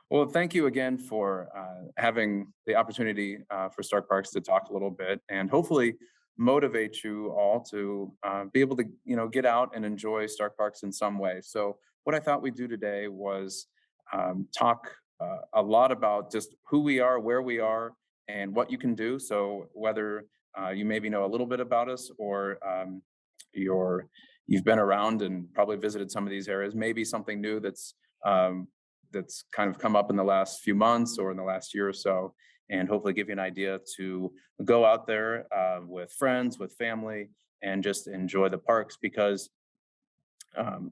Well, thank you again for having the opportunity for Stark Parks to talk a little bit and hopefully motivate you all to be able to, get out and enjoy Stark Parks in some way. So, what I thought we'd do today was talk a lot about just who we are, where we are, and what you can do. So, whether you maybe know a little bit about us or you're you've been around and probably visited some of these areas, maybe something new um, that's kind of come up in the last few months or in the last year or so, and hopefully give you an idea to go out there with friends, with family, and just enjoy the parks because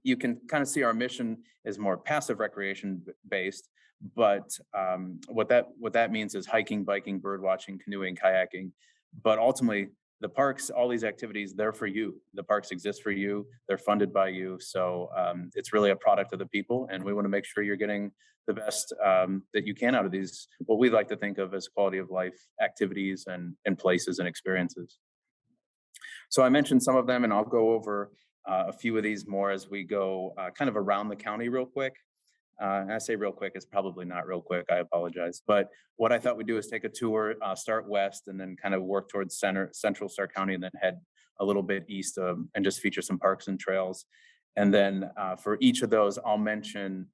you can kind of see our mission is more passive recreation based. But what that means is hiking, biking, bird watching, canoeing, kayaking. But ultimately, the parks, all these activities, they're for you. The parks exist for you. They're funded by you. So it's really a product of the people, and we want to make sure you're getting the best that you can out of these. What we like to think of as quality of life activities and places and experiences. So I mentioned some of them, and I'll go over a few of these more as we go kind of around the county real quick. And I say real quick, it's probably not real quick. I apologize. But what I thought we'd do is take a tour, start west, and then kind of work towards central Stark County, and then head a little bit east and just feature some parks and trails. And then for each of those, I'll mention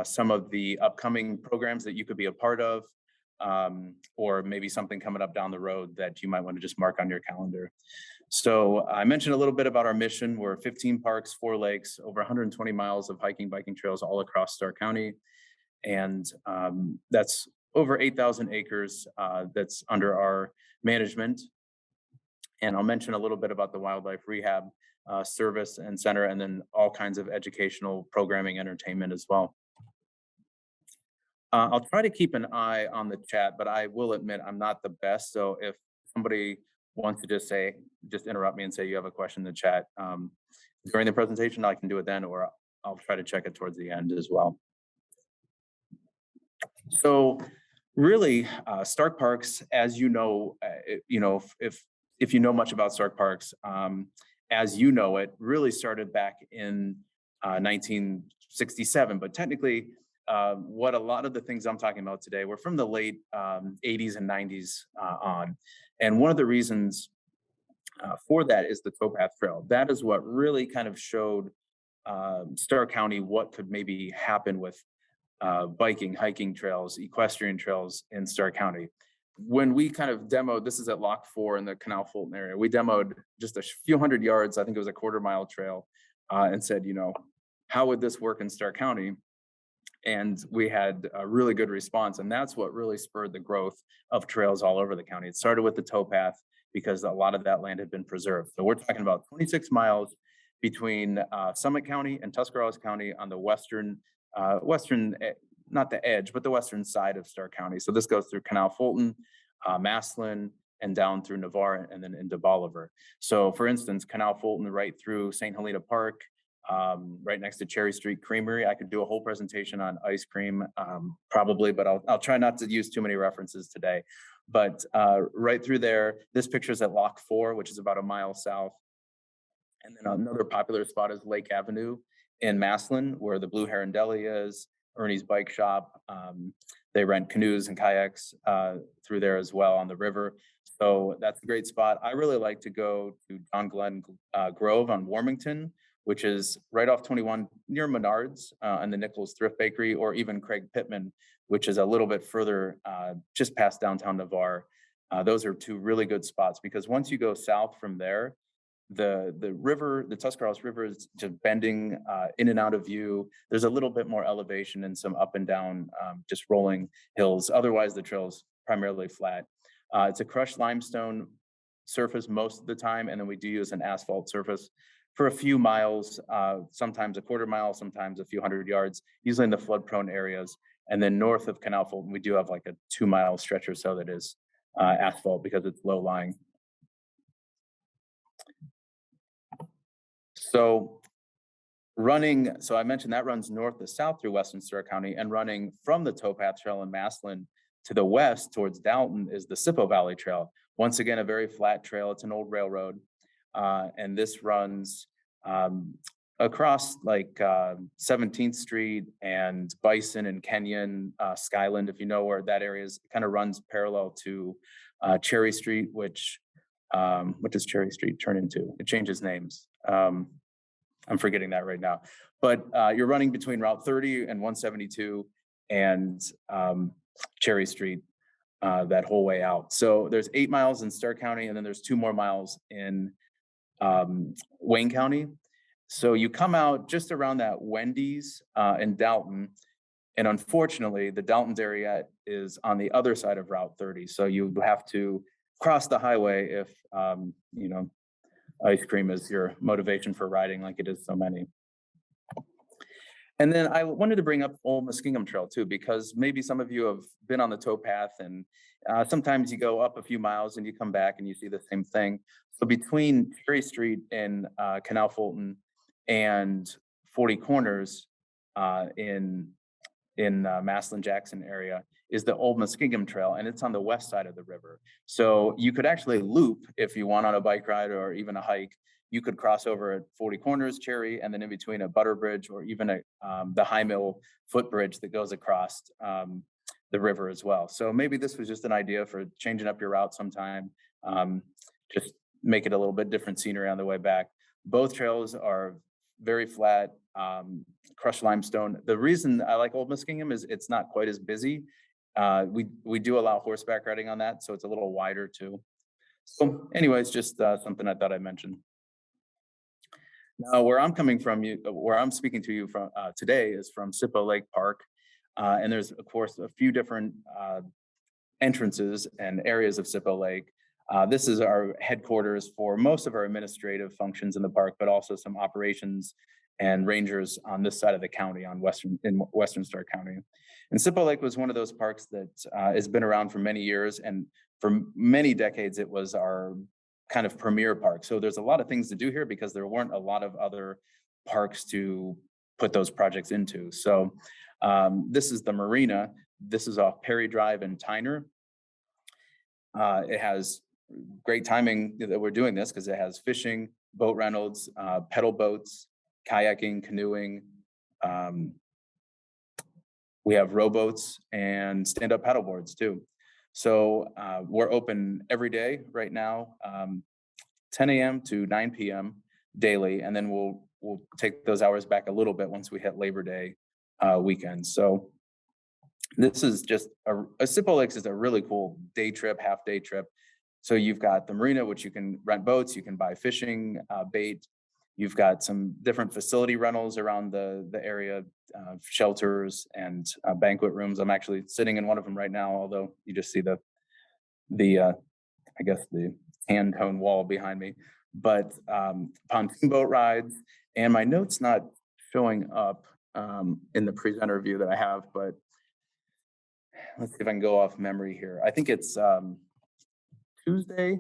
some of the upcoming programs that you could be a part of, or maybe something coming up down the road that you might want to just mark on your calendar. So I mentioned a little bit about our mission. We're 15 parks, 4 lakes, over 120 miles of hiking, biking trails all across Stark County. And that's over 8,000 acres that's under our management. And I'll mention a little bit about the wildlife rehab service and center, and then all kinds of educational programming, entertainment as well. I'll try to keep an eye on the chat, but I will admit I'm not the best. So if somebody wants to just interrupt me and say you have a question in the chat during the presentation, I can do it then, or I'll try to check it towards the end as well. So really, Stark Parks, as you know, if you know much about Stark Parks, as you know, it really started back in 1967, but technically what a lot of the things I'm talking about today were from the late 80s and 90s on. And one of the reasons for that is the Towpath Trail. That is what really kind of showed Stark County what could maybe happen with biking, hiking trails, equestrian trails in Stark County. When we kind of demoed, this is at Lock 4 in the Canal Fulton area, we demoed just a few hundred yards, I think it was a quarter-mile trail, and said, how would this work in Stark County? And we had a really good response. And that's what really spurred the growth of trails all over the county. It started with the towpath because a lot of that land had been preserved. So we're talking about 26 miles between Summit County and Tuscarawas County on the western, not the edge, but the western side of Stark County. So this goes through Canal Fulton, Maslin, and down through Navarre and then into Bolivar. So for instance, Canal Fulton right through St. Helena Park, right next to Cherry Street Creamery. I could do a whole presentation on ice cream, probably, but I'll try not to use too many references today. But right through there, this picture is at Lock 4, which is about a mile south. And then another popular spot is Lake Avenue in Maslin, where the Blue Heron Deli is, Ernie's Bike Shop. They rent canoes and kayaks through there as well on the river. So that's a great spot. I really like to go to John Glenn Grove on Warmington, which is right off 21 near Menards and the Nichols Thrift Bakery, or even Craig Pittman, which is a little bit further just past downtown Navarre. Those are two really good spots because once you go south from there, the river, the Tuscarawas River is just bending in and out of view. There's a little bit more elevation and some up and down, just rolling hills. Otherwise, the trail is primarily flat. It's a crushed limestone surface most of the time, and then we do use an asphalt surface for a few miles, sometimes a quarter mile, sometimes a few hundred yards, usually in the flood-prone areas. And then north of Canal Fulton, we do have like a 2-mile stretch or so that is asphalt because it's low-lying. So I mentioned that runs north to south through western Stark County, and running from the Towpath Trail in Maslin to the west towards Dalton is the Sippo Valley Trail. Once again, a very flat trail. It's an old railroad. And this runs across like 17th Street and Bison and Kenyon, Skyland, if you know where that area is, it kind of runs parallel to Cherry Street, which what does Cherry Street turn into? It changes names. I'm forgetting that right now. But you're running between Route 30 and 172 and Cherry Street that whole way out. So there's 8 miles in Stark County, and then there's 2 more miles in Wayne County. So you come out just around that Wendy's in Dalton, and unfortunately, the Dalton's area is on the other side of Route 30. So you have to cross the highway if you know, ice cream is your motivation for riding, like it is so many. And then I wanted to bring up Old Muskingum Trail too, because maybe some of you have been on the towpath, and sometimes you go up a few miles and you come back and you see the same thing. So between Cherry Street in Canal Fulton and 40 Corners in Maslin Jackson area is the Old Muskingum Trail, and it's on the west side of the river. So you could actually loop if you want on a bike ride or even a hike. You could cross over at 40 Corners, Cherry, and then in between a Butter Bridge or even the High Mill footbridge that goes across the river as well. So maybe this was just an idea for changing up your route sometime. Just make it a little bit different scenery on the way back. Both trails are very flat, crushed limestone. The reason I like Old Muskingum is it's not quite as busy. We do allow horseback riding on that, so it's a little wider too. So anyways, just something I thought I'd mention. Now, where I'm coming from, where I'm speaking to you from today is from Sippo Lake Park. And there's, of course, a few different entrances and areas of Sippo Lake. This is our headquarters for most of our administrative functions in the park, but also some operations and rangers on this side of the county in Western Stark County. And Sippo Lake was one of those parks that has been around for many years, and for many decades, it was our kind of premier park. So there's a lot of things to do here because there weren't a lot of other parks to put those projects into. So this is the marina. This is off Perry Drive in Tyner. It has great timing that we're doing this because it has fishing, boat rentals, pedal boats, kayaking, canoeing. We have rowboats and stand-up paddle boards too. So we're open every day right now, 10 a.m. to 9 p.m. daily, and then we'll take those hours back a little bit once we hit Labor Day weekend. So this is just a Sippo Lakes is a really cool day trip, half day trip. So you've got the marina, which you can rent boats, you can buy fishing bait. You've got some different facility rentals around the area, shelters and banquet rooms. I'm actually sitting in one of them right now, although you just see the I guess the hand tone wall behind me. But pontoon boat rides, and my note's not showing up in the presenter view that I have, but let's see if I can go off memory here. I think it's Tuesday,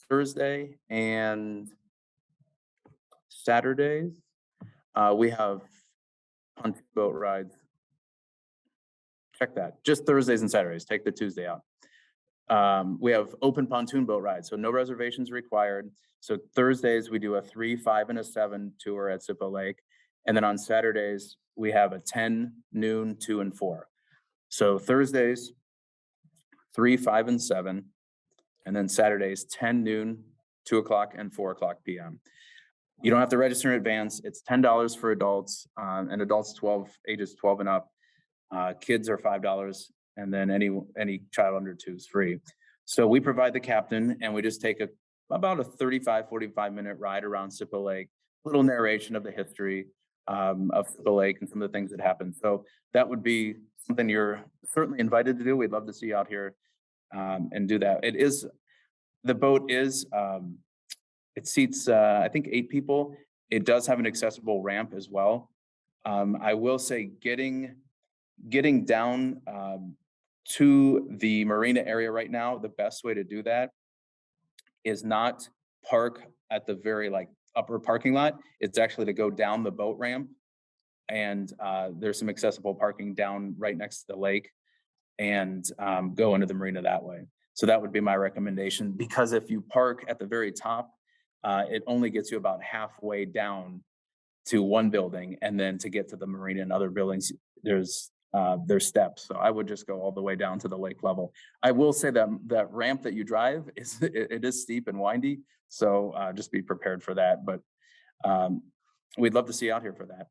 Thursday, and Saturdays. We have pontoon boat rides. Check that. Just Thursdays and Saturdays. Take the Tuesday out. We have open pontoon boat rides, so no reservations required. So Thursdays we do a 3, 5, and a 7 tour at Sippo Lake, and then on Saturdays we have a 10, noon, 2, and 4. So Thursdays 3, 5, and 7, and then Saturdays 10, noon, 2 o'clock, and 4 o'clock p.m. You don't have to register in advance. It's $10 for adults, and adults ages 12 and up. Kids are $5. And then any child under 2 is free. So we provide the captain, and we just take about a 35, 45-minute ride around Sippo Lake, a little narration of the history of Sippo Lake and some of the things that happened. So that would be something you're certainly invited to do. We'd love to see you out here and do that. The boat is, it seats, I think 8 people. It does have an accessible ramp as well. I will say getting down to the marina area right now, the best way to do that is not park at the very upper parking lot. It's actually to go down the boat ramp, and there's some accessible parking down right next to the lake, and go into the marina that way. So that would be my recommendation, because if you park at the very top, it only gets you about halfway down to one building, and then to get to the marina and other buildings, there's steps. So I would just go all the way down to the lake level. I will say that that ramp that you drive is it is steep and windy, so just be prepared for that. But we'd love to see you out here for that.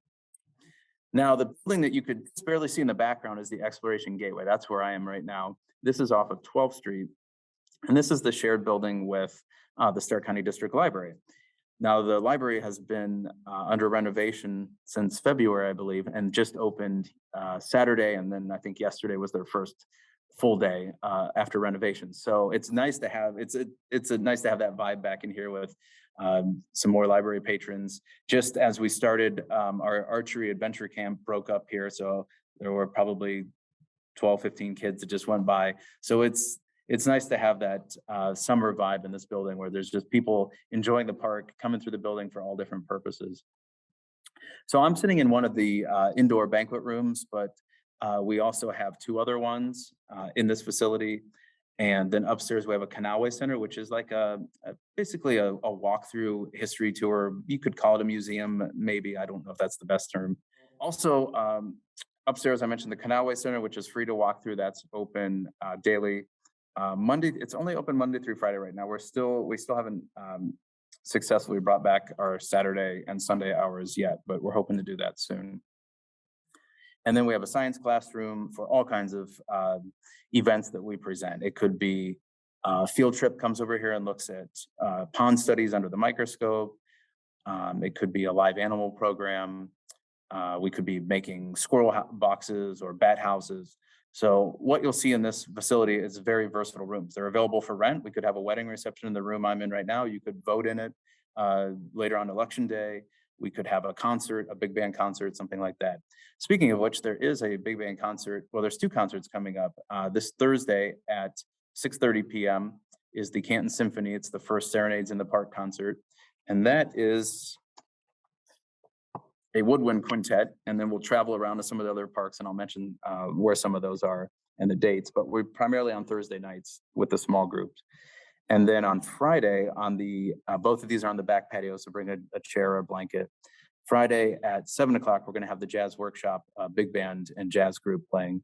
Now, the building that you could barely see in the background is the Exploration Gateway. That's where I am right now. This is off of 12th Street, and this is the shared building with the Stark County District Library. Now, the library has been under renovation since February, I believe, and just opened Saturday, and then I think yesterday was their first full day after renovation. So it's nice to have nice to have that vibe back in here with some more library patrons. Just as we started, our archery adventure camp broke up here, so there were probably 12, 15 kids that just went by. So it's nice to have that summer vibe in this building where there's just people enjoying the park, coming through the building for all different purposes. So I'm sitting in one of the indoor banquet rooms, but we also have two other ones in this facility. And then upstairs we have a Canalway Center, which is like basically a walkthrough history tour. You could call it a museum, maybe. I don't know if that's the best term. Also, upstairs I mentioned the Canalway Center, which is free to walk through. That's open daily. Monday, it's only open Monday through Friday right now. We still haven't successfully brought back our Saturday and Sunday hours yet, but we're hoping to do that soon. And then we have a science classroom for all kinds of events that we present. It could be a field trip comes over here and looks at pond studies under the microscope. It could be a live animal program. We could be making squirrel boxes or bat houses. So what you'll see in this facility is very versatile rooms. They're available for rent. We could have a wedding reception in the room I'm in right now. You could vote in it later on election day. We could have a concert, a big band concert, something like that. Speaking of which, there is a big band concert. Well, there's two concerts coming up. This Thursday at 6:30 p.m. is the Canton Symphony. It's the first Serenades in the Park concert. And that is a woodwind quintet. And then we'll travel around to some of the other parks, and I'll mention where some of those are and the dates. But we're primarily on Thursday nights with the small groups. And then on Friday, on the both of these are on the back patio, so bring a chair or a blanket. Friday at 7 o'clock, we're going to have the jazz workshop, big band and jazz group playing.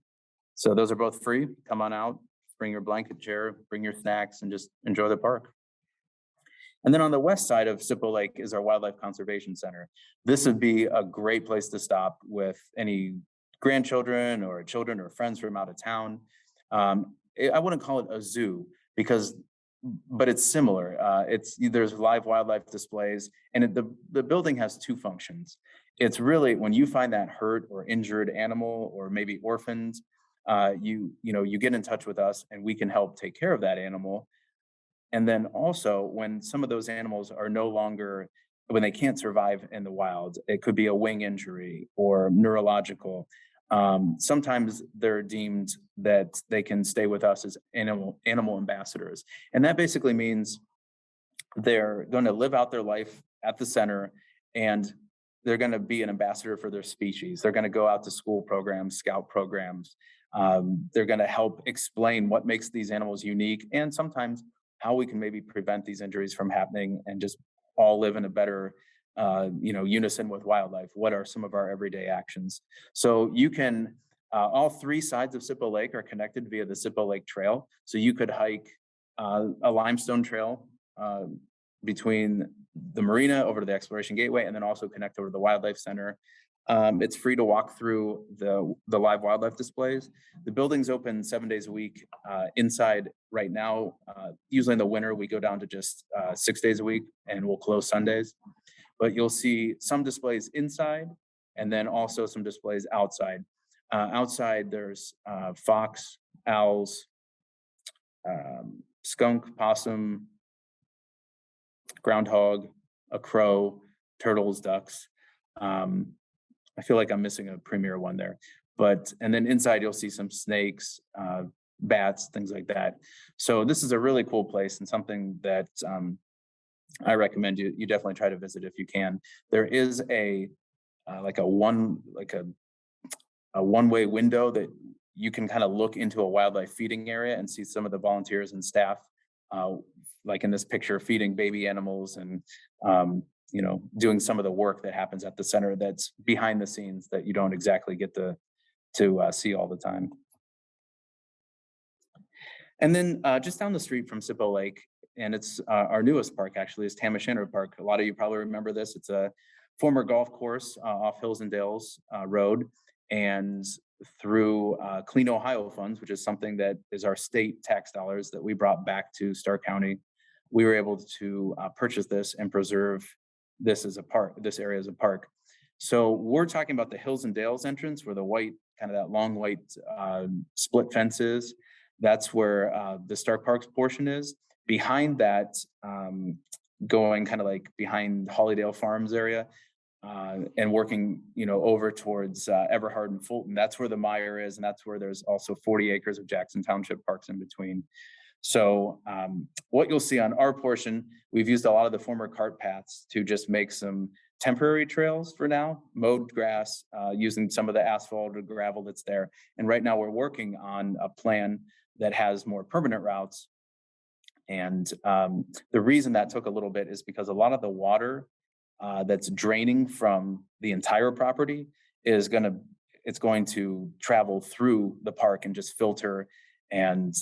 So those are both free. Come on out, bring your blanket, chair, bring your snacks, and just enjoy the park. And then on the west side of Sippo Lake is our Wildlife Conservation Center. This would be a great place to stop with any grandchildren or children or friends from out of town. I wouldn't call it a zoo but it's similar. There's live wildlife displays, and the building has two functions. It's really when you find that hurt or injured animal or maybe orphaned, you get in touch with us and we can help take care of that animal. And then also when some of those animals are no longer, when they can't survive in the wild, it could be a wing injury or neurological. Sometimes they're deemed that they can stay with us as animal ambassadors. And that basically means they're going to live out their life at the center, and they're going to be an ambassador for their species. They're going to go out to school programs, scout programs. They're going to help explain what makes these animals unique, and sometimes how we can maybe prevent these injuries from happening and just all live in a better unison with wildlife. What are some of our everyday actions? So you can, all three sides of Sippo Lake are connected via the Sippo Lake Trail. So you could hike a limestone trail between the marina over to the Exploration Gateway, and then also connect over to the Wildlife Center. It's free to walk through the live wildlife displays. The building's open 7 days a week. Inside right now, usually in the winter, we go down to just 6 days a week, and we'll close Sundays. But you'll see some displays inside, and then also some displays outside. Outside, there's fox, owls, skunk, possum, groundhog, a crow, turtles, ducks. I feel like I'm missing a premier one there. And then inside, you'll see some snakes, bats, things like that. So this is a really cool place, and something that I recommend you definitely try to visit if you can. There is a one-way window that you can kind of look into a wildlife feeding area and see some of the volunteers and staff, like in this picture, feeding baby animals and doing some of the work that happens at the center that's behind the scenes that you don't exactly get to see all the time. And then just down the street from Sippo Lake, and it's our newest park actually, is Tamashano Park. A lot of you probably remember this. It's a former golf course off Hills and Dales Road, and through Clean Ohio funds, which is something that is our state tax dollars that we brought back to Stark County, we were able to purchase this and preserve this as a park, this area as a park. So we're talking about the Hills and Dales entrance, where the white, kind of that long white split fence is. That's where the Stark Parks portion is. Behind that, going kind of like behind Hollydale Farms area, and working, over towards Everhard and Fulton. That's where the mire is, and that's where there's also 40 acres of Jackson Township parks in between. So what you'll see on our portion, we've used a lot of the former cart paths to just make some temporary trails for now, mowed grass, using some of the asphalt or gravel that's there. And right now we're working on a plan that has more permanent routes. And the reason that took a little bit is because a lot of the water that's draining from the entire property is it's going to travel through the park and just filter. And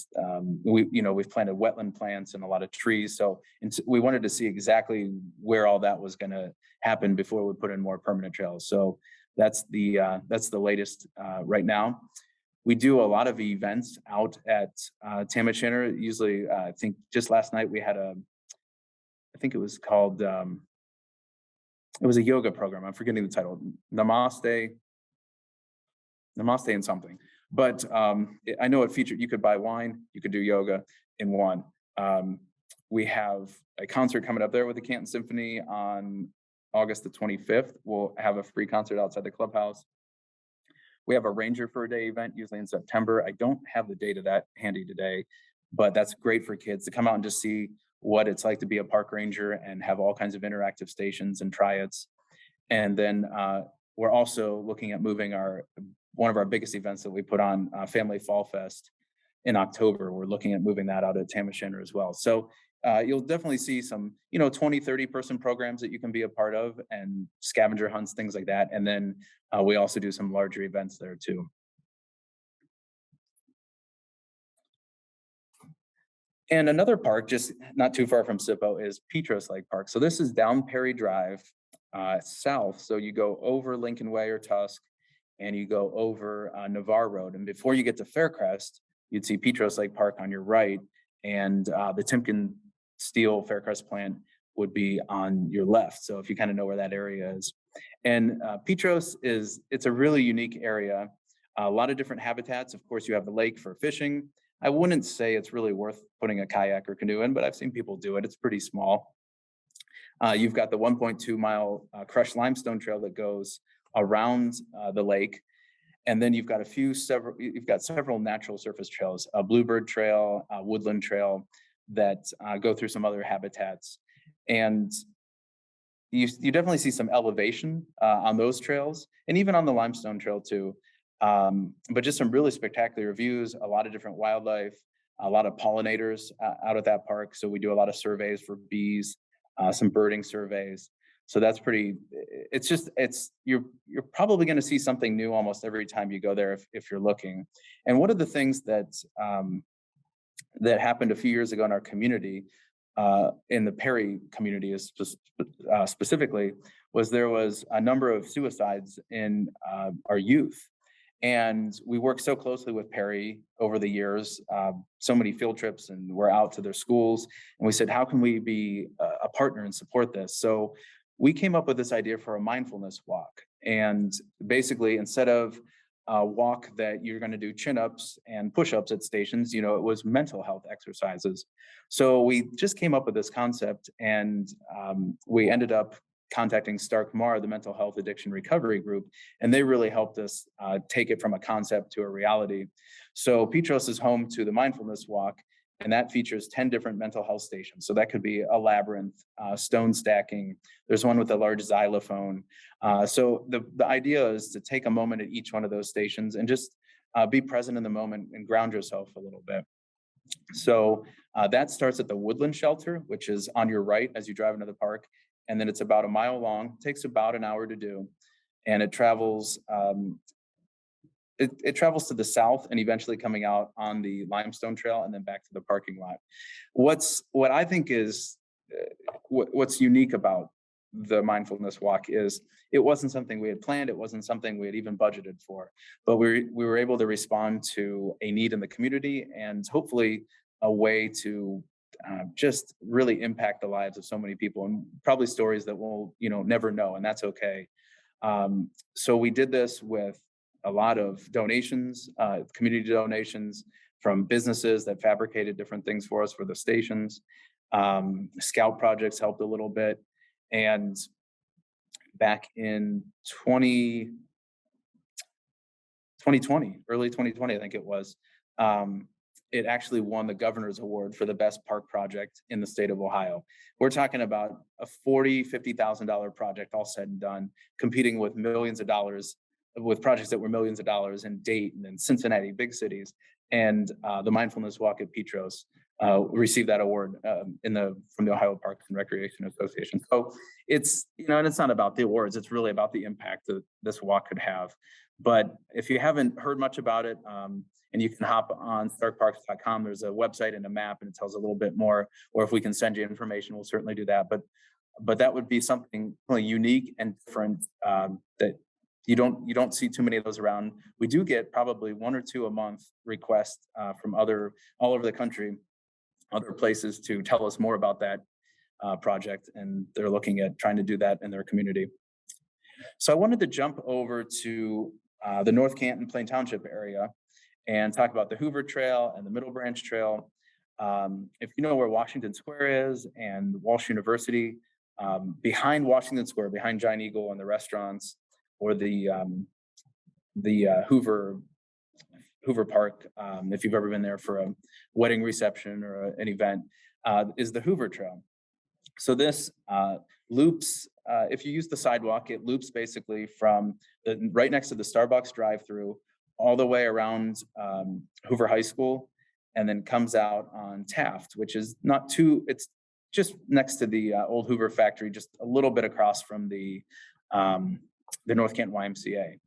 we've planted wetland plants and a lot of trees. So we wanted to see exactly where all that was going to happen before we put in more permanent trails. So that's the latest right now. We do a lot of events out at Tamashano. Usually, I think just last night we had I think it was called, it was a yoga program. I'm forgetting the title, Namaste and something. But I know it featured, you could buy wine, you could do yoga in one. We have a concert coming up there with the Canton Symphony on August the 25th. We'll have a free concert outside the clubhouse. We have a Ranger for a Day event, usually in September. I don't have the date of that handy today, but that's great for kids to come out and just see what it's like to be a park ranger and have all kinds of interactive stations and triads. And then we're also looking at moving one of our biggest events that we put on, Family Fall Fest in October. We're looking at moving that out at Tamashano as well. So you'll definitely see some, 20, 30 person programs that you can be a part of, and scavenger hunts, things like that. And then we also do some larger events there too. And another park just not too far from Sippo is Petros Lake Park. So this is down Perry Drive south. So you go over Lincoln Way or Tusk, and you go over Navarre Road. And before you get to Faircrest, you'd see Petros Lake Park on your right, and the Timken Steel Faircrest plant would be on your left. So if you kind of know where that area is. And Petros it's a really unique area. A lot of different habitats. Of course, you have the lake for fishing. I wouldn't say it's really worth putting a kayak or canoe in, but I've seen people do it. It's pretty small. You've got the 1.2 mile crushed limestone trail that goes around the lake. And then you've got several natural surface trails, a Bluebird Trail, a Woodland Trail that go through some other habitats. And you definitely see some elevation on those trails, and even on the limestone trail too. But just some really spectacular views, a lot of different wildlife, a lot of pollinators out at that park. So we do a lot of surveys for bees, some birding surveys. So that's you're probably going to see something new almost every time you go there if you're looking. And one of the things that happened a few years ago in our community, in the Perry community specifically, there was a number of suicides in our youth. And we worked so closely with Perry over the years, so many field trips, and we're out to their schools. And we said, how can we be a partner and support this? So we came up with this idea for a mindfulness walk. And basically, instead of a walk that you're going to do chin-ups and push-ups at stations, it was mental health exercises. So we just came up with this concept, and we ended up contacting Stark Mar, the mental health addiction recovery group, and they really helped us take it from a concept to a reality. So Petros is home to the mindfulness walk, and that features 10 different mental health stations. So that could be a labyrinth, stone stacking. There's one with a large xylophone. So the idea is to take a moment at each one of those stations and just be present in the moment and ground yourself a little bit. So that starts at the Woodland Shelter, which is on your right as you drive into the park. And then it's about a mile long, takes about an hour to do. And it travels, it travels to the south and eventually coming out on the Limestone Trail and then back to the parking lot. What I think is what's unique about the mindfulness walk is it wasn't something we had planned. It wasn't something we had even budgeted for, but we were able to respond to a need in the community and hopefully a way to just really impact the lives of so many people, and probably stories that we'll never know, and that's okay. So we did this with a lot of donations, community donations from businesses that fabricated different things for us for the stations. Scout projects helped a little bit. And back in 2020, early 2020, I think it was, it actually won the governor's award for the best park project in the state of Ohio. We're talking about a $50,000 project all said and done, competing with millions of dollars, with projects that were millions of dollars in Dayton and Cincinnati, big cities. And the mindfulness walk at Petros received that award from the Ohio Parks and Recreation Association. So it's, and it's not about the awards, it's really about the impact that this walk could have. But if you haven't heard much about it, and you can hop on starkparks.com, there's a website and a map, and it tells a little bit more, or if we can send you information, we'll certainly do that. But that would be something really unique and different that you don't see too many of those around. We do get probably 1 or 2 a month requests from all over the country, other places to tell us more about that project, and they're looking at trying to do that in their community. So I wanted to jump over to the North Canton Plain Township area and talk about the Hoover Trail and the Middle Branch Trail. If you know where Washington Square is and Walsh University, behind Washington Square, behind Giant Eagle and the restaurants, or the Hoover Park, if you've ever been there for a wedding reception or an event, is the Hoover Trail. So this loops, if you use the sidewalk, it loops basically from right next to the Starbucks drive-through all the way around Hoover High School, and then comes out on Taft, which is not too, it's just next to the old Hoover factory, just a little bit across from the North Canton YMCA.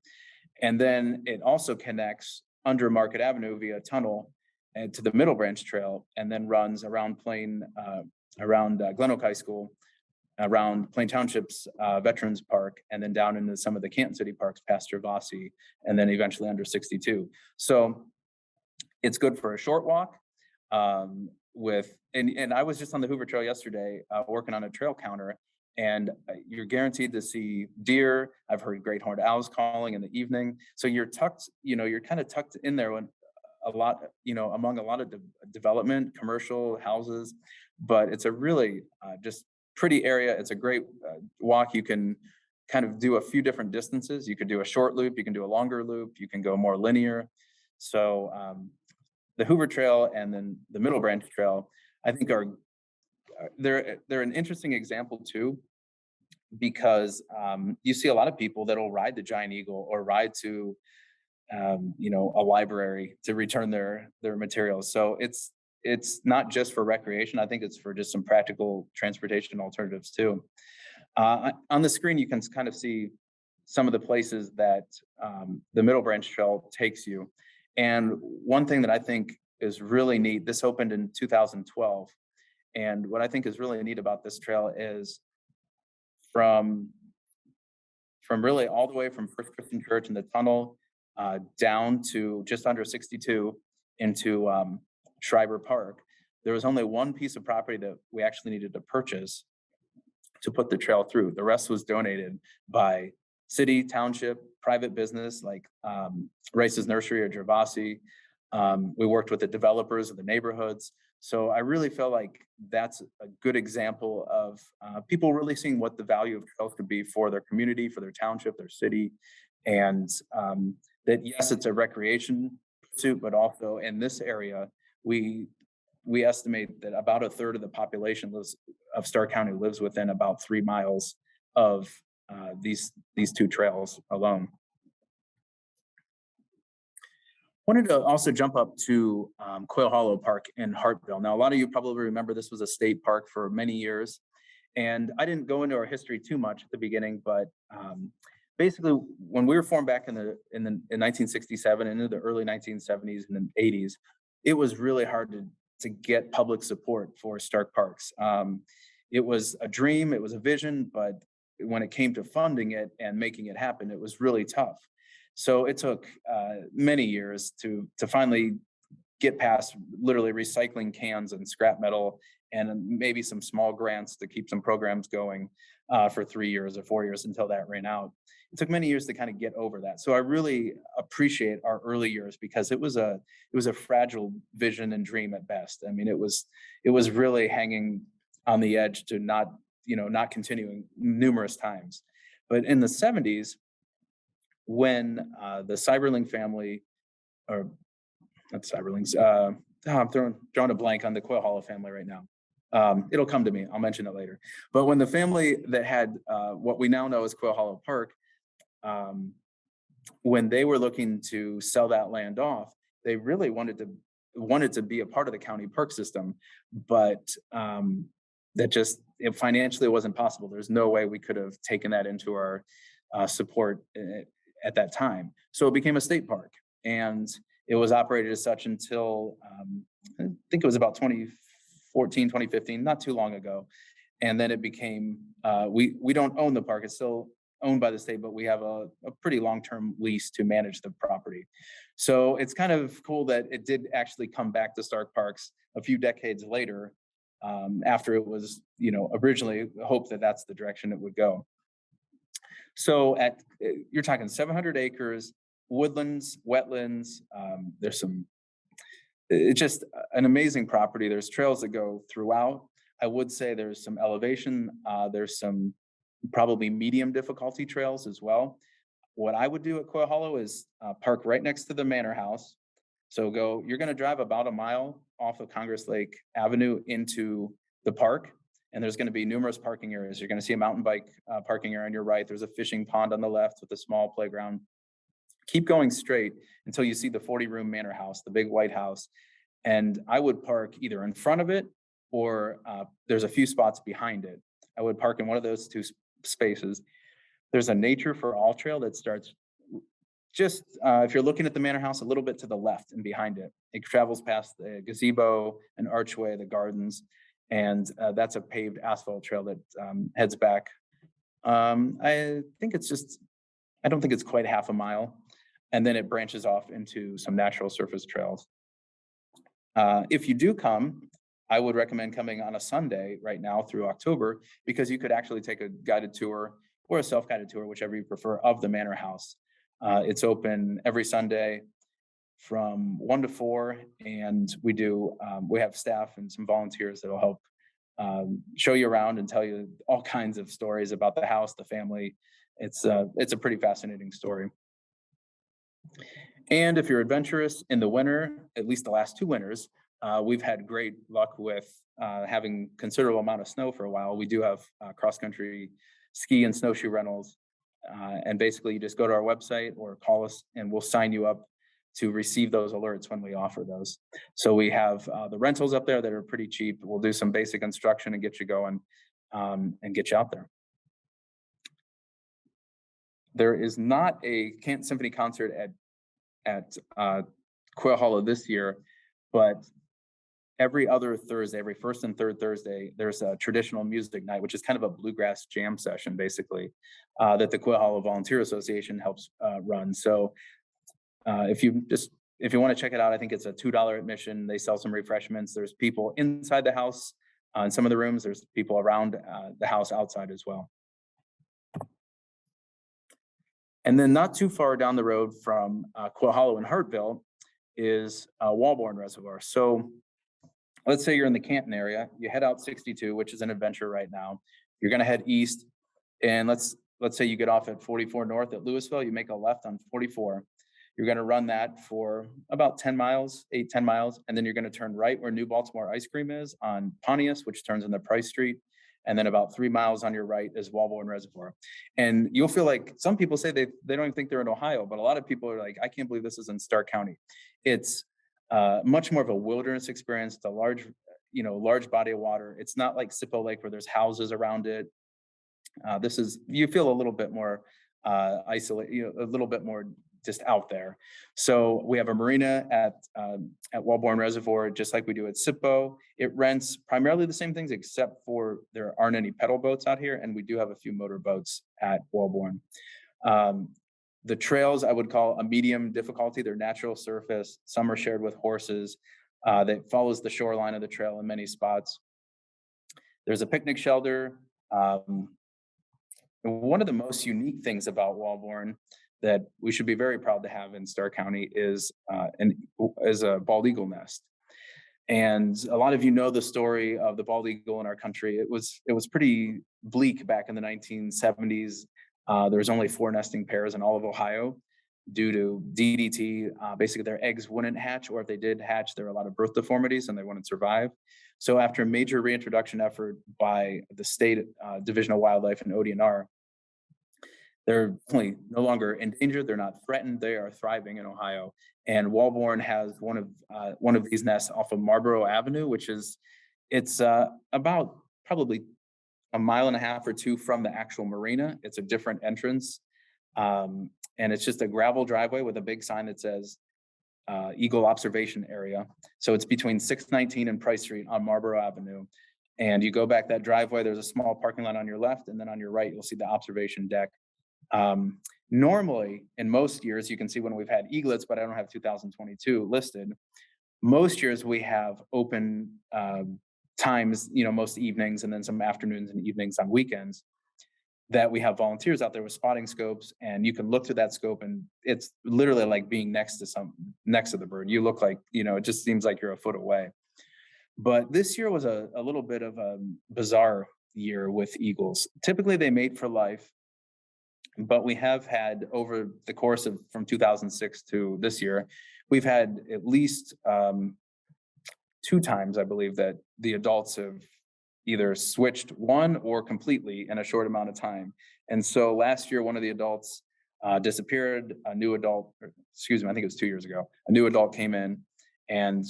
And then it also connects under Market Avenue via tunnel and to the Middle Branch Trail, and then runs around Glen Oak High School, around Plain Township's Veterans Park, and then down into some of the Canton City parks past Gervasi, and then eventually under 62. So it's good for a short walk. And I was just on the Hoover Trail yesterday working on a trail counter, and you're guaranteed to see deer. I've heard great horned owls calling in the evening. So you're tucked, you're kind of tucked in there when a lot, among a lot of development, commercial houses, but it's a really just pretty area. It's a great walk. You can kind of do a few different distances. You could do a short loop, you can do a longer loop, you can go more linear. So the Hoover Trail and then the Middle Branch Trail, I think they're an interesting example too, because you see a lot of people that'll ride the Giant Eagle or ride to a library to return their materials. So it's not just for recreation. I think it's for just some practical transportation alternatives too. On the screen, you can kind of see some of the places that the Middle Branch Trail takes you. And one thing that I think is really neat, this opened in 2012. And what I think is really neat about this trail is from really all the way from First Christian Church and the tunnel down to just under 62 into Schreiber Park, there was only one piece of property that we actually needed to purchase to put the trail through. The rest was donated by city, township, private business like Rice's Nursery or Gervasi. We worked with the developers of the neighborhoods. So I really feel like that's a good example of people really seeing what the value of trails could be for their community, for their township, their city, and that yes, it's a recreation pursuit, but also in this area, we estimate that about a third of the population of Stark County lives within about 3 miles of these 2 trails alone. Wanted to also jump up to Quail Hollow Park in Hartville. Now, a lot of you probably remember this was a state park for many years, and I didn't go into our history too much at the beginning, but basically, when we were formed back in 1967 into the early 1970s and then 80s, it was really hard to get public support for Stark Parks. It was a dream, it was a vision, but when it came to funding it and making it happen, it was really tough. So it took many years to finally get past literally recycling cans and scrap metal and maybe some small grants to keep some programs going for 3 years or 4 years until that ran out. It took many years to kind of get over that. So I really appreciate our early years because it was a fragile vision and dream at best. I mean, it was really hanging on the edge to not continuing numerous times. But in the 70s, when the Cyberling family, or not Cyberlings, I'm drawing a blank on the Quail Hollow family right now. It'll come to me. I'll mention it later. But when the family that had what we now know as Quail Hollow Park, when they were looking to sell that land off, they really wanted to be a part of the county park system, but that just financially wasn't possible. There's no way we could have taken that into our support at that time. So it became a state park, and it was operated as such until I think it was about 2014, 2015, not too long ago. And then it became, we don't own the park, it's still owned by the state, but we have a pretty long-term lease to manage the property. So it's kind of cool that it did actually come back to Stark Parks a few decades later, after it was, originally hoped that that's the direction it would go. So you're talking 700 acres, woodlands, wetlands. It's just an amazing property. There's trails that go throughout. I would say there's some elevation. There's some probably medium difficulty trails as well. What I would do at Quail Hollow is park right next to the manor house. So you're going to drive about a mile off of Congress Lake Avenue into the park. And there's going to be numerous parking areas. You're going to see a mountain bike parking area on your right. There's a fishing pond on the left with a small playground. Keep going straight until you see the 40-room manor house, the big white house. And I would park either in front of it or there's a few spots behind it. I would park in one of those two spaces. There's a Nature for All trail that starts just, if you're looking at the manor house, a little bit to the left and behind it. It travels past the gazebo, an archway, the gardens, and that's a paved asphalt trail that heads back. I don't think it's quite half a mile. And then it branches off into some natural surface trails. If you do come, I would recommend coming on a Sunday right now through October, because you could actually take a guided tour or a self-guided tour, whichever you prefer, of the manor house. It's open every Sunday from 1 to 4, and we have staff and some volunteers that will help show you around and tell you all kinds of stories about the house, the family. It's a pretty fascinating story. And if you're adventurous in the winter, at least the last 2 winters, we've had great luck with having considerable amount of snow for a while. We do have cross-country ski and snowshoe rentals. And basically you just go to our website or call us and we'll sign you up to receive those alerts when we offer those. So we have the rentals up there that are pretty cheap. We'll do some basic instruction and get you going and get you out there. There is not a Canton Symphony concert at Quail Hollow this year, but every other Thursday, every first and third Thursday, there's a traditional music night, which is kind of a bluegrass jam session, basically, that the Quail Hollow Volunteer Association helps run. So if you want to check it out, I think it's a $2 admission. They sell some refreshments. There's people inside the house in some of the rooms. There's people around the house outside as well. And then not too far down the road from Quail Hollow in Hartville is Wellborn Reservoir. So let's say you're in the Canton area, you head out 62, which is an adventure right now. You're going to head east, and let's say you get off at 44 north at Louisville, you make a left on 44. You're going to run that for about 10 miles, 10 miles, and then you're going to turn right where New Baltimore Ice Cream is on Pontius, which turns into Price Street. And then about 3 miles on your right is Wellborn Reservoir. And you'll feel like some people say they don't even think they're in Ohio, but a lot of people are like, I can't believe this is in Stark County. It's much more of a wilderness experience. It's a large body of water. It's not like Sippo Lake where there's houses around it. You feel a little bit more isolated, a little bit more just out there. So we have a marina at Wellborn Reservoir, just like we do at Sippo. It rents primarily the same things, except for there aren't any pedal boats out here, and we do have a few motor boats at Wellborn. The trails I would call a medium difficulty. They're natural surface. Some are shared with horses. That follows the shoreline of the trail in many spots. There's a picnic shelter. One of the most unique things about Wellborn that we should be very proud to have in Stark County is a bald eagle nest. And a lot of you know the story of the bald eagle in our country. It was pretty bleak back in the 1970s. There was only 4 nesting pairs in all of Ohio due to DDT. Basically, their eggs wouldn't hatch, or if they did hatch, there were a lot of birth deformities and they wouldn't survive. So after a major reintroduction effort by the state Division of Wildlife and ODNR, they're definitely no longer endangered. They're not threatened. They are thriving in Ohio. And Wellborn has one of these nests off of Marlboro Avenue, it's about probably a mile and a half or 2 from the actual marina. It's a different entrance. And it's just a gravel driveway with a big sign that says Eagle Observation Area. So it's between 619 and Price Street on Marlboro Avenue. And you go back that driveway, there's a small parking lot on your left, and then on your right, you'll see the observation deck. Normally, in most years, you can see when we've had eaglets, but I don't have 2022 listed. Most years we have open times, most evenings, and then some afternoons and evenings on weekends, that we have volunteers out there with spotting scopes, and you can look through that scope, and it's literally like being next to the bird. You look like, it just seems like you're a foot away. But this year was a little bit of a bizarre year with eagles. Typically they mate for life, but we have had, over the course of from 2006 to this year, we've had at least 2 times, I believe, that the adults have either switched one or completely in a short amount of time. And so last year, one of the adults disappeared. I think it was 2 years ago. A new adult came in, and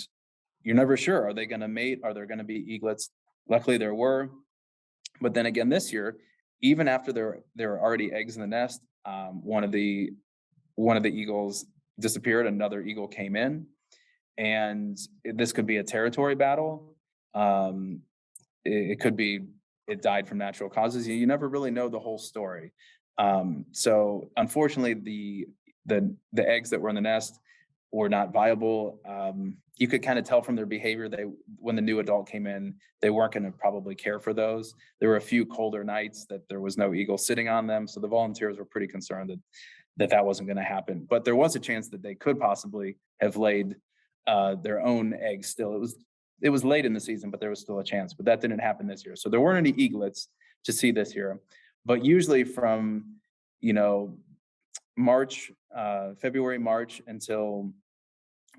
you're never sure, are they going to mate? Are there going to be eaglets? Luckily there were. But then again, this year, even after there were already eggs in the nest, one of the eagles disappeared. Another eagle came in, and this could be a territory battle. It could be it died from natural causes. You never really know the whole story. So unfortunately, the eggs that were in the nest were not viable. You could kind of tell from their behavior, when the new adult came in, they weren't going to probably care for those. There were a few colder nights that there was no eagle sitting on them. So the volunteers were pretty concerned that wasn't going to happen. But there was a chance that they could possibly have laid their own eggs still. It was late in the season, but there was still a chance. But that didn't happen this year. So there weren't any eaglets to see this year. But usually from, February, March until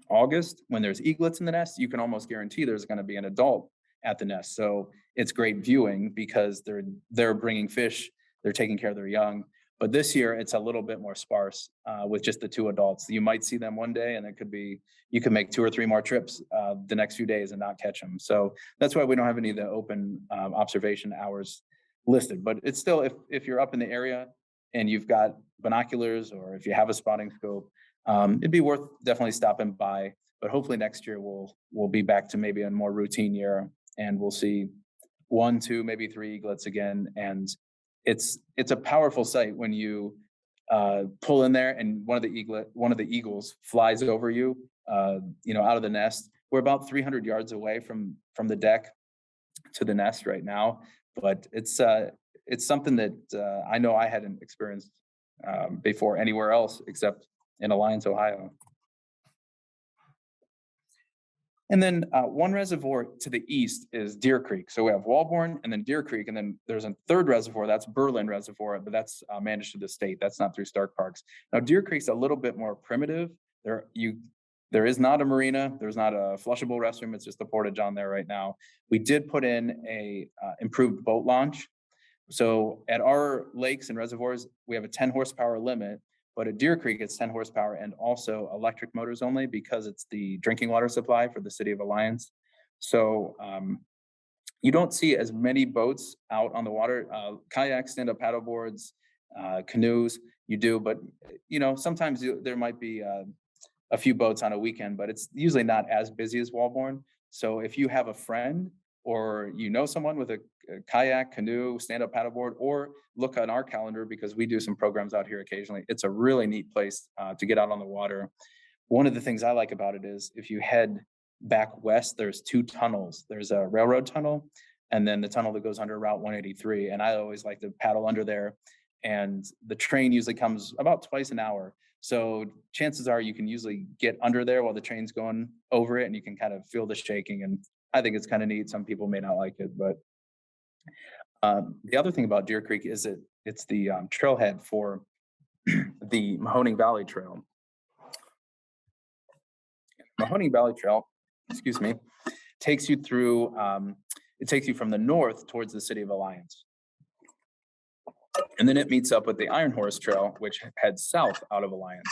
August, when there's eaglets in the nest, you can almost guarantee there's going to be an adult at the nest. So it's great viewing because they're bringing fish, they're taking care of their young. But this year it's a little bit more sparse with just the 2 adults. You might see them one day, and you can make 2 or 3 more trips the next few days and not catch them. So that's why we don't have any of the open observation hours listed. But it's still, if you're up in the area and you've got binoculars, or if you have a spotting scope, it'd be worth definitely stopping by. But hopefully next year we'll be back to maybe a more routine year, and we'll see 1, 2, maybe 3 eaglets again. And it's a powerful sight when you pull in there and one of the eagles flies over you, out of the nest. We're about 300 yards away from the deck to the nest right now, but it's something that I know I hadn't experienced before anywhere else except in Alliance, Ohio. And then one reservoir to the east is Deer Creek. So we have Wellborn and then Deer Creek, and then there's a 3rd reservoir, that's Berlin Reservoir, but that's managed through the state. That's not through Stark Parks. Now Deer Creek's a little bit more primitive. There is not a marina. There's not a flushable restroom. It's just a portage on there right now. We did put in a improved boat launch. So at our lakes and reservoirs, we have a 10 horsepower limit, but at Deer Creek, it's 10 horsepower and also electric motors only because it's the drinking water supply for the city of Alliance. So you don't see as many boats out on the water, kayaks, stand-up paddleboards, canoes, you do, but sometimes there might be a few boats on a weekend, but it's usually not as busy as Wellborn. So if you have a friend or someone with a kayak, canoe, stand-up paddleboard, or look on our calendar because we do some programs out here occasionally, it's a really neat place to get out on the water. One of the things I like about it is if you head back west, there's two tunnels. There's a railroad tunnel and then the tunnel that goes under Route 183. And I always like to paddle under there. And the train usually comes about twice an hour. So chances are you can usually get under there while the train's going over it and you can kind of feel the shaking. And I think it's kind of neat. Some people may not like it, but the other thing about Deer Creek is it's the trailhead for the Mahoning Valley Trail. Mahoning Valley Trail, excuse me, takes you through, it takes you from the north towards the city of Alliance. And then it meets up with the Iron Horse Trail, which heads south out of Alliance.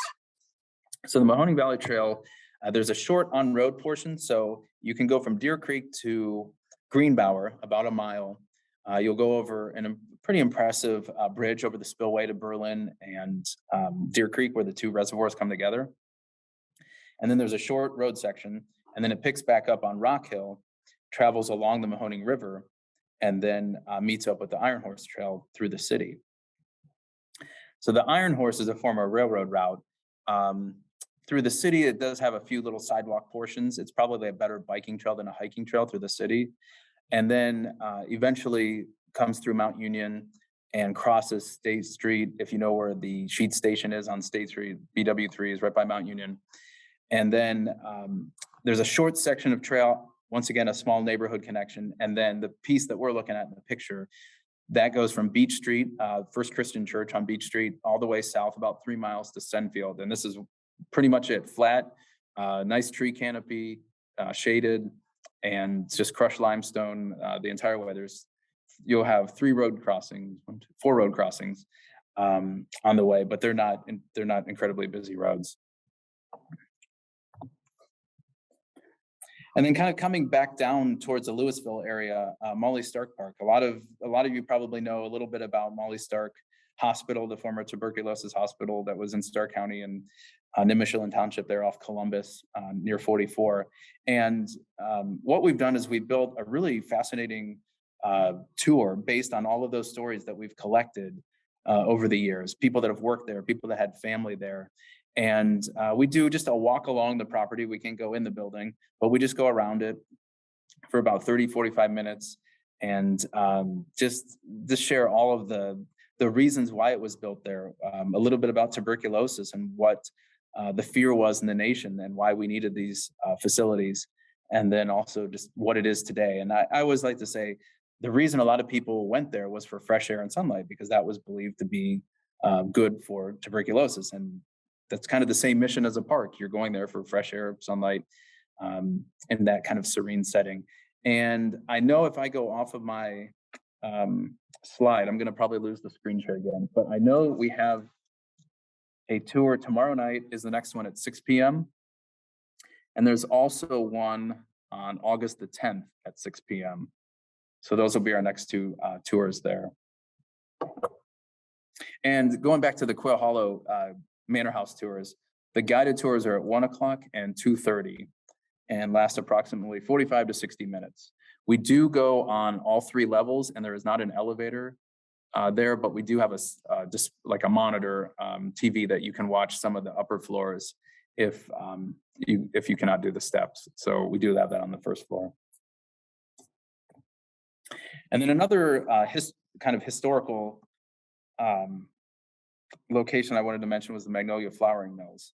So the Mahoning Valley Trail, there's a short on-road portion. So you can go from Deer Creek to Greenbower, about a mile. You'll go over a pretty impressive bridge over the spillway to Berlin and Deer Creek, where the two reservoirs come together. And then there's a short road section, and then it picks back up on Rock Hill, travels along the Mahoning River, and then meets up with the Iron Horse Trail through the city. So the Iron Horse is a former railroad route. Through the city, it does have a few little sidewalk portions. It's probably a better biking trail than a hiking trail through the city. And then eventually comes through Mount Union and crosses State Street. If you know where the Sheet Station is on State Street, BW3 is right by Mount Union. And then there's a short section of trail, once again, a small neighborhood connection. And then the piece that we're looking at in the picture, that goes from Beach Street, First Christian Church on Beach Street, all the way south about 3 miles to Senfield. And this is pretty much it, flat, nice tree canopy, shaded, and just crushed limestone the entire way. You'll have 4 road crossings on the way, but they're not incredibly busy roads. And then kind of coming back down towards the Louisville area, Molly Stark Park. A lot of you probably know a little bit about Molly Stark Hospital, the former tuberculosis hospital that was in Stark County and Nimishillen Township there off Columbus near 44. And what we've done is we've built a really fascinating tour based on all of those stories that we've collected over the years, people that have worked there, people that had family there. And we do just a walk along the property. We can go in the building, but we just go around it for about 30, 45 minutes and just share all of the reasons why it was built there, a little bit about tuberculosis and what the fear was in the nation and why we needed these facilities, and then also just what it is today. And I always like to say the reason a lot of people went there was for fresh air and sunlight, because that was believed to be good for tuberculosis. And that's kind of the same mission as a park. You're going there for fresh air, sunlight, in that kind of serene setting. And I know if I go off of my slide, I'm going to probably lose the screen share again, but I know we have a tour tomorrow night is the next one at 6 p.m. And there's also one on August the 10th at 6 p.m. So those will be our next 2 tours there. And going back to the Quail Hollow Manor House tours, the guided tours are at 1 o'clock and 2:30 and last approximately 45 to 60 minutes. We do go on all 3 levels, and there is not an elevator there, but we do have just like a monitor TV that you can watch some of the upper floors if you cannot do the steps. So we do have that on the first floor. And then another kind of historical location I wanted to mention was the Magnolia Flouring Mills.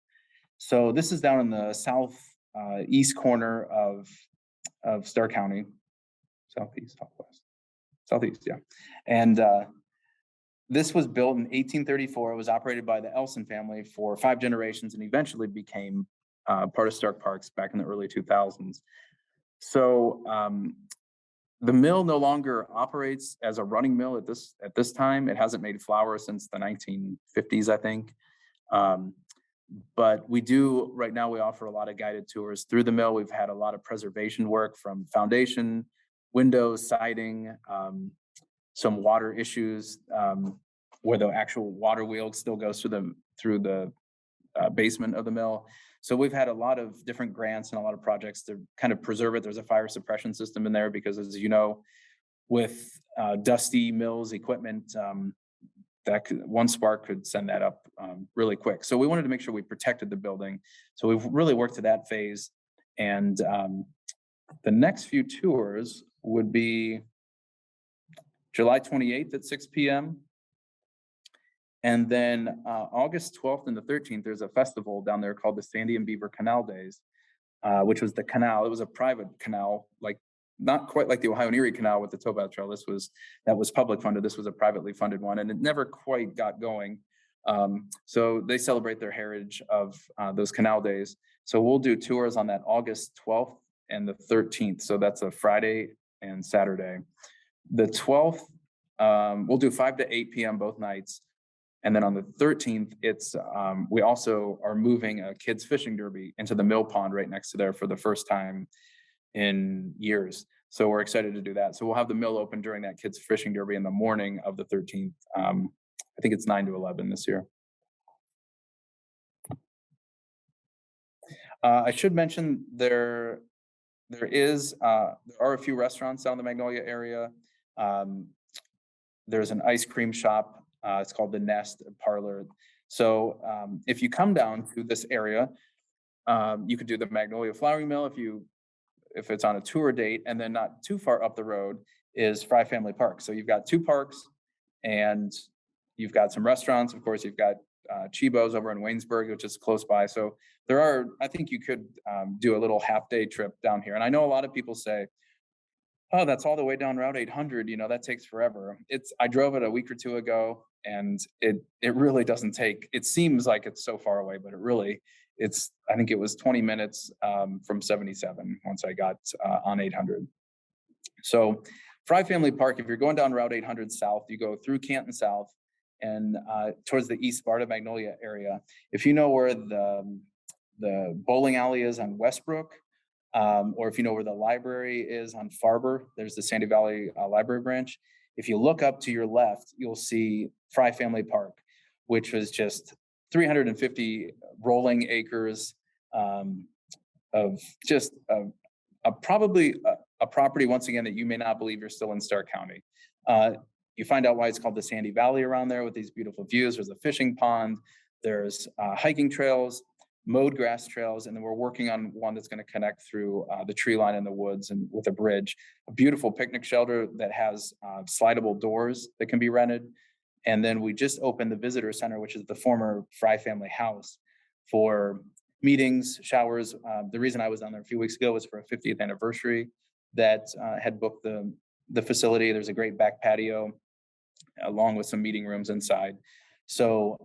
So this is down in the southeast corner of Stark County, southeast, yeah. And this was built in 1834. It was operated by the Elson family for 5 generations and eventually became part of Stark Parks back in the early 2000s. So the mill no longer operates as a running mill at this time. It hasn't made flour since the 1950s, I think. But we do, right now, we offer a lot of guided tours through the mill. We've had a lot of preservation work from foundation, windows, siding, some water issues where the actual water wheel still goes through the basement of the mill. So we've had a lot of different grants and a lot of projects to kind of preserve it. There's a fire suppression system in there because, as you know, with dusty mills equipment, one spark could send that up really quick. So we wanted to make sure we protected the building. So we've really worked to that phase. And the next few tours would be July 28th at 6 p.m. And then August 12th and the 13th, there's a festival down there called the Sandy and Beaver Canal Days, which was the canal. It was a private canal, like not quite like the Ohio and Erie Canal with the Towpath Trail. That was public funded. This was a privately funded one, and it never quite got going. So they celebrate their heritage of those canal days. So we'll do tours on that August 12th and the 13th. So that's a Friday and Saturday. The 12th, we'll do 5 to 8 p.m. both nights. And then on the 13th, we also are moving a kids fishing derby into the mill pond right next to there for the first time in years. So we're excited to do that. So we'll have the mill open during that kids fishing derby in the morning of the 13th. I think it's 9 to 11 this year. I should mention there are a few restaurants down in the Magnolia area. There's an ice cream shop. It's called the Nest Parlor. So if you come down to this area, you could do the Magnolia Flouring Mill if it's on a tour date, and then not too far up the road is Frye Family Park. So you've got 2 parks, and you've got some restaurants. Of course, you've got Chibo's over in Waynesburg, which is close by. So I think you could do a little half-day trip down here. And I know a lot of people say, oh, that's all the way down Route 800, that takes forever. I drove it a week or 2 ago, and it really doesn't take, it seems like it's so far away, but I think it was 20 minutes from 77 once I got on 800. So Frye Family Park, if you're going down Route 800 south, you go through Canton South and towards the East Sparta Magnolia area. If you know where the bowling alley is on Westbrook, or if you know where the library is on Farber, there's the Sandy Valley Library branch. If you look up to your left, you'll see Frye Family Park, which was just 350 rolling acres of just probably a property, once again, that you may not believe you're still in Stark County. You find out why it's called the Sandy Valley around there with these beautiful views. There's a fishing pond, there's hiking trails, mowed grass trails, and then we're working on one that's going to connect through the tree line in the woods and with a bridge. A beautiful picnic shelter that has slidable doors that can be rented. And then we just opened the visitor center, which is the former Frye family house, for meetings, showers. The reason I was down there a few weeks ago was for a 50th anniversary that had booked the facility. There's a great back patio along with some meeting rooms inside. So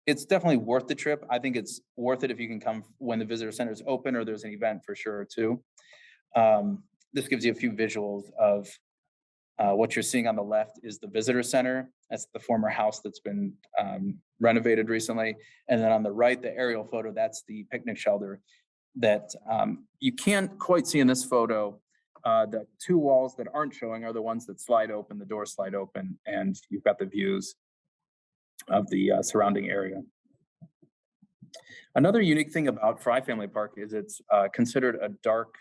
it's definitely worth the trip. I think it's worth it if you can come when the visitor center is open or there's an event for sure too. This gives you a few visuals of what you're seeing on the left is the visitor center. That's the former house that's been renovated recently. And then on the right, the aerial photo, that's the picnic shelter that you can't quite see in this photo. The 2 walls that aren't showing are the ones that slide open, the doors slide open, and you've got the views of the surrounding area. Another unique thing about Frye Family Park is it's considered a dark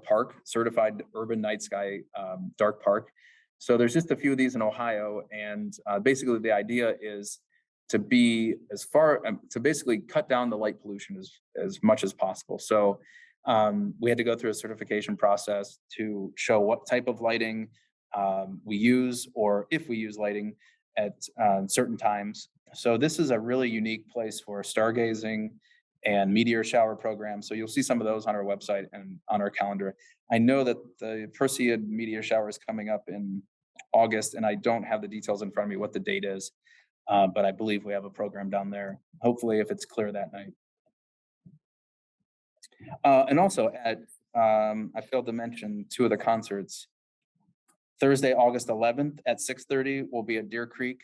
park, certified urban night sky dark park. So there's just a few of these in Ohio, and basically the idea is to basically cut down the light pollution as much as possible. So we had to go through a certification process to show what type of lighting we use, or if we use lighting at certain times. So this is a really unique place for stargazing and meteor shower programs. So you'll see some of those on our website and on our calendar. I know that the Perseid meteor shower is coming up in August, and I don't have the details in front of me what the date is. but I believe we have a program down there, hopefully if it's clear that night. And also I failed to mention two of the concerts. Thursday, August 11th at 6:30 will be at Deer Creek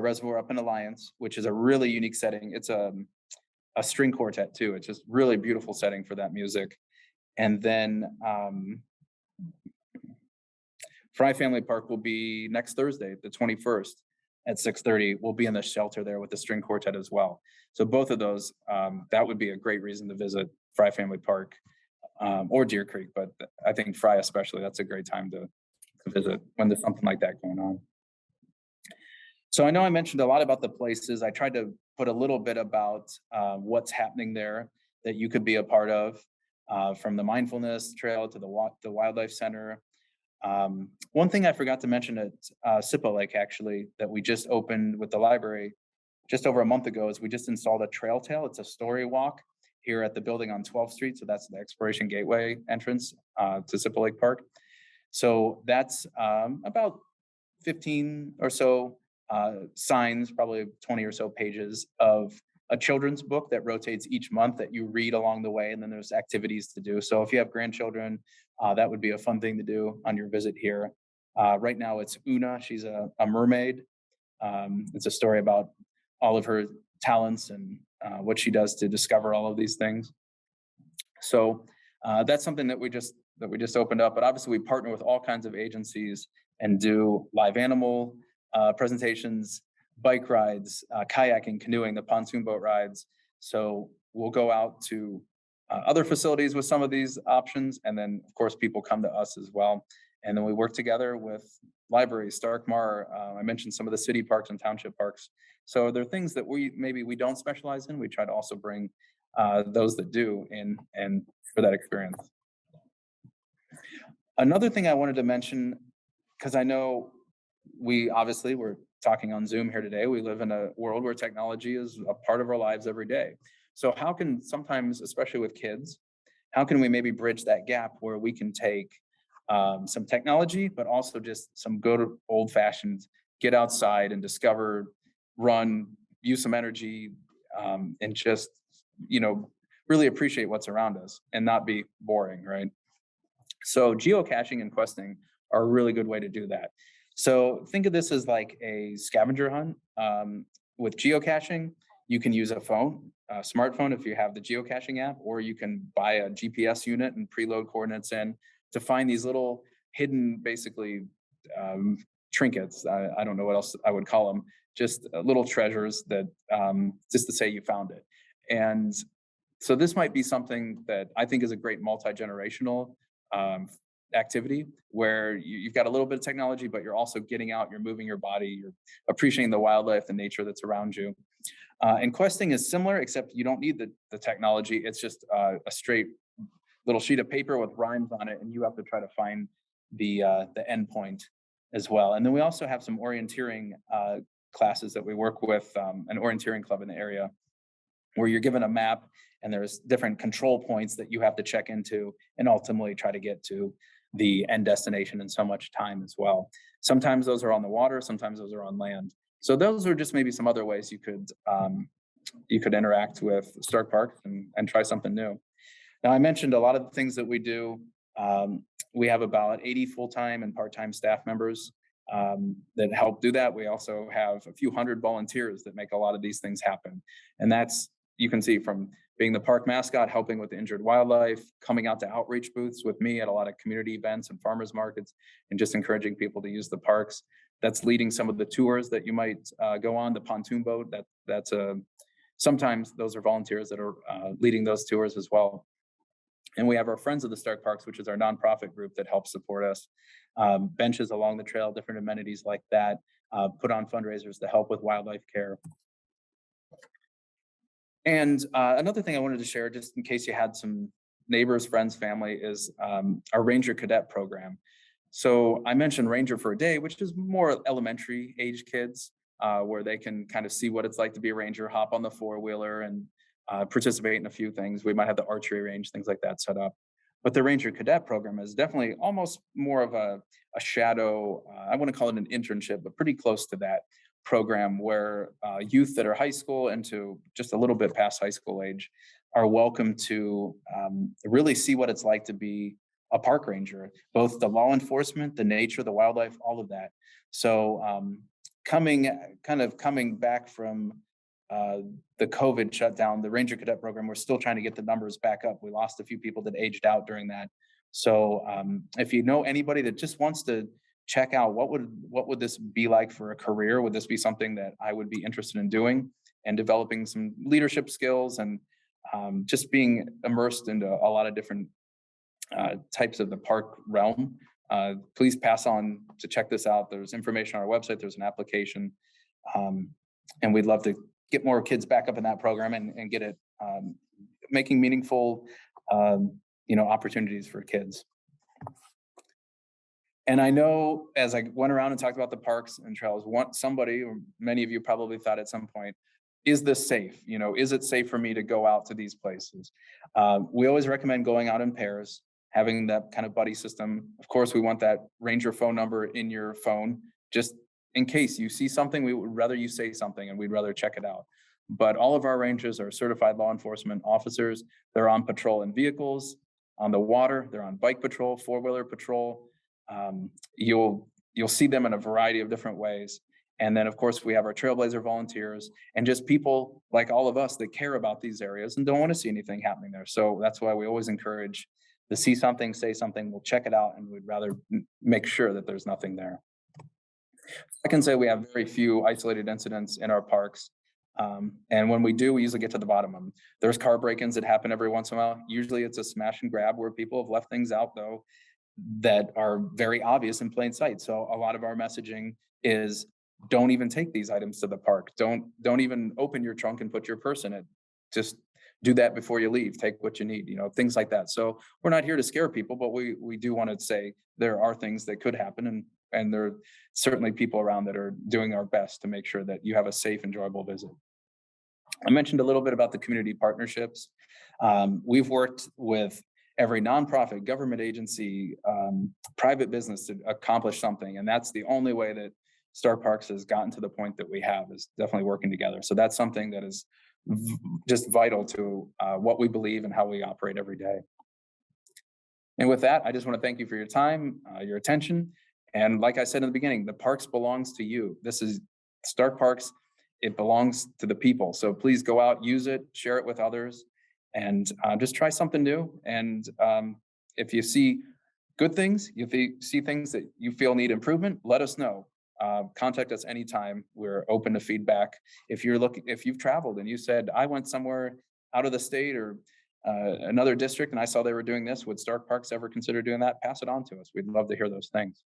Reservoir up in Alliance, which is a really unique setting. It's a string quartet too. It's just really beautiful setting for that music. And then Frye Family Park will be next Thursday, the 21st at 6:30. We'll be in the shelter there with the string quartet as well. So both of those, that would be a great reason to visit Frye Family Park or Deer Creek, but I think Frye especially, that's a great time to visit when there's something like that going on. So I know I mentioned a lot about the places. I tried to put a little bit about what's happening there that you could be a part of, from the mindfulness trail to the wildlife center. One thing I forgot to mention at Sippo Lake, actually, that we just opened with the library just over a month ago, is we just installed a trail tail. It's a story walk here at the building on 12th Street. So that's the Exploration Gateway entrance to Sippo Lake Park. So that's about 15 or so signs, probably 20 or so pages of a children's book that rotates each month that you read along the way, and then there's activities to do. So if you have grandchildren, that would be a fun thing to do on your visit here. Right now it's Una, she's a mermaid. It's a story about all of her talents and what she does to discover all of these things. So that's something that we just opened up, but obviously we partner with all kinds of agencies and do live animal presentations, bike rides, kayaking, canoeing, the pontoon boat rides. So we'll go out to other facilities with some of these options. And then of course, people come to us as well. And then we work together with libraries, Starkmar. I mentioned some of the city parks and township parks. So there are things that we don't specialize in. We try to also bring those that do in and for that experience. Another thing I wanted to mention, because I know we're talking on Zoom here today. We live in a world where technology is a part of our lives every day. So how can sometimes, especially with kids, how can we maybe bridge that gap where we can take some technology, but also just some good old fashioned get outside and discover, run, use some energy, and just, really appreciate what's around us and not be boring, right? So geocaching and questing are a really good way to do that. So think of this as like a scavenger hunt. With geocaching, you can use a smartphone if you have the geocaching app, or you can buy a GPS unit and preload coordinates in to find these little hidden, basically, trinkets. I don't know what else I would call them, just little treasures that just to say you found it. And so this might be something that I think is a great multi-generational activity where you've got a little bit of technology, but you're also getting out, you're moving your body, you're appreciating the wildlife, the nature that's around you. And questing is similar, except you don't need the technology. It's just a straight little sheet of paper with rhymes on it, and you have to try to find the end point as well. And then we also have some orienteering classes that we work with, an orienteering club in the area, where you're given a map and there's different control points that you have to check into and ultimately try to get to the end destination in so much time as well. Sometimes those are on the water, sometimes those are on land. So those are just maybe some other ways you could interact with Stark Park and try something new. Now, I mentioned a lot of the things that we do. We have about 80 full-time and part-time staff members that help do that. We also have a few hundred volunteers that make a lot of these things happen. And that's, you can see, from being the park mascot, helping with the injured wildlife, coming out to outreach booths with me at a lot of community events and farmers markets, and just encouraging people to use the parks. That's leading some of the tours that you might go on, the pontoon boat. Sometimes those are volunteers that are leading those tours as well. And we have our Friends of the Stark Parks, which is our nonprofit group that helps support us. Benches along the trail, different amenities like that, put on fundraisers to help with wildlife care. And another thing I wanted to share, just in case you had some neighbors, friends, family, is our Ranger Cadet program. So I mentioned Ranger for a Day, which is more elementary age kids, where they can kind of see what it's like to be a Ranger, hop on the four-wheeler and participate in a few things. We might have the archery range, things like that set up. But the Ranger Cadet program is definitely almost more of a shadow, I wouldn't call it an internship, but pretty close to that, program where youth that are high school and to just a little bit past high school age are welcome to really see what it's like to be a park ranger, both the law enforcement, the nature, the wildlife, all of that. So coming back from the COVID shutdown, the Ranger Cadet program, we're still trying to get the numbers back up. We lost a few people that aged out during that. So if you know anybody that just wants to check out what would this be like for a career, would this be something that I would be interested in doing and developing some leadership skills and just being immersed into a lot of different types of the park realm, please pass on to check this out. There's information on our website, there's an application, and we'd love to get more kids back up in that program and get it making meaningful opportunities for kids. And I know as I went around and talked about the parks and trails, somebody, or many of you probably thought at some point, is this safe? Is it safe for me to go out to these places? We always recommend going out in pairs, having that kind of buddy system. Of course, we want that ranger phone number in your phone, just in case you see something. We would rather you say something and we'd rather check it out. But all of our rangers are certified law enforcement officers. They're on patrol in vehicles, on the water, they're on bike patrol, four-wheeler patrol. You'll see them in a variety of different ways. And then of course we have our Trailblazer volunteers and just people like all of us that care about these areas and don't want to see anything happening there. So that's why we always encourage to see something, say something, we'll check it out, and we'd rather make sure that there's nothing there. I can say we have very few isolated incidents in our parks. And when we do, we usually get to the bottom of them. There's car break-ins that happen every once in a while. Usually it's a smash and grab where people have left things out though that are very obvious in plain sight. So a lot of our messaging is don't even take these items to the park. Don't even open your trunk and put your purse in it. Just do that before you leave. Take what you need, things like that. So we're not here to scare people, but we do want to say there are things that could happen, and there are certainly people around that are doing our best to make sure that you have a safe, enjoyable visit. I mentioned a little bit about the community partnerships. We've worked with every nonprofit, government agency, private business to accomplish something. And that's the only way that Star Parks has gotten to the point that we have, is definitely working together. So that's something that is just vital to what we believe and how we operate every day. And with that, I just want to thank you for your time, your attention. And like I said in the beginning, the parks belongs to you. This is Star Parks. It belongs to the people. So please go out, use it, share it with others, and just try something new. And if you see good things, if you see things that you feel need improvement, let us know. Contact us anytime. We're open to feedback. If you've traveled and you said, I went somewhere out of the state or another district and I saw they were doing this, would Star Parks ever consider doing that? Pass it on to us. We'd love to hear those things.